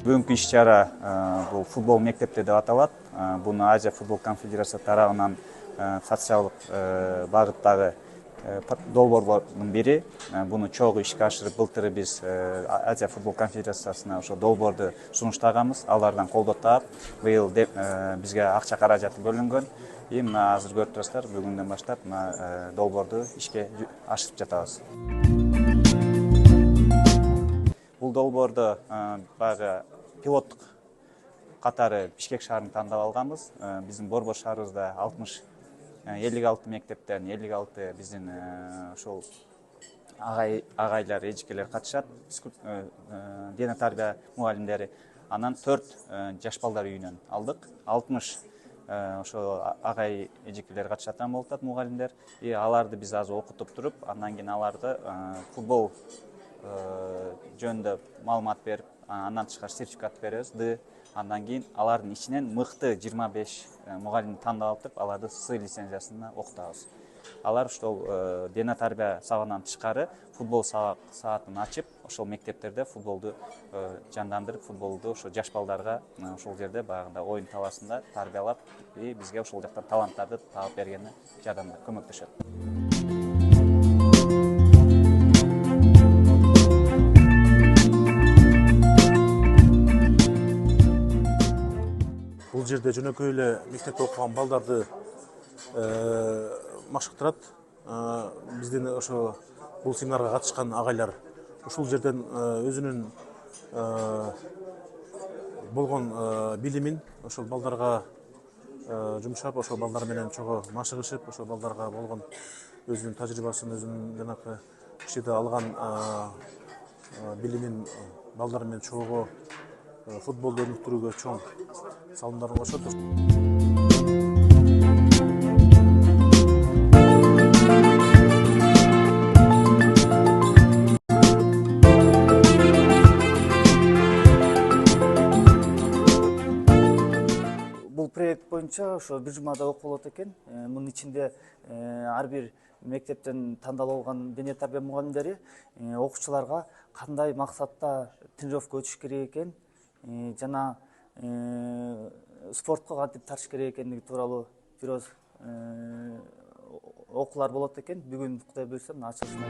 Бүгүнкү иш-чара бул футбол мектепте деп аталат. Буну Азия футбол конфедерациясы тарабынан социалдык багыттагы долбоорлордун бири. Буну чогуу ишке ашырып, былтыр биз Азия футбол конфедерациясына ошо долбоорду сунуштаганбыз. Алардан колдоо таап, быйыл бизге акча каражаты бөлүнгөн. Мына азыр көрүп турасыздар, бүгүндөн баштап мына долбоорду ишке ашырып жатабыз. Бул долбоорду баягы пилоттук катары Бишкек шаарын тандап алганбыз. Биздин Борбор шаарыбызда 56 мектептен 56 биздин ошол агайлар, эжекелер катышат, дене тарбия мугалимдери. Анан 4 жаш балдар үйүнөн алдык. 60 ошо агай эжекелер катышат болуп атат, мугалимдер. Аларды биз азыр окутуп туруп, андан кийин аларды футбол жөнүндө маалымат берип, андан тышкары сертификат беребиз. Андан кийин алардын ичинен мыкты 25 мугалимди тандап алып туруп, аларды С лицензиясына окутабыз. Алар ошол дене тарбия сабагынан тышкары футбол саатын ачып, ошол мектептерде футболду жандандырып, футболду ошо жаш балдарга ошол жерде баягында оюн талаасында тарбиялап, бизге ошол жактан таланттарды таап бергенине жардам көмөктөшөт. Бул жерде жөнөкөй эле мектепте окуган балдарды машыктырат. Биздин ошо бул семинарга катышкан агайлар ушул жерден өзүнүн болгон билимин ошол балдарга жумшап, ошол балдар менен чогуу машыгышып, ошол балдарга болгон өзүнүн тажрыйбасын, өзүнүн жанакы ушул жерде алган билимин балдар менен чогуу футболду өнүктүрүүгө чоң салымдарын кошот. Бул проект боюнча ошо бир жумада окулот экен. Мунун ичинде ар бир мектептен тандалган дене тарбия мугалимдери окуучуларга кандай максатта тренировка өтүш керек экен, жана спортко кантип тартыш керек экендиги тууралуу бир оз окуулар болот экен. Бүгүн Кудай буйрса ачылышына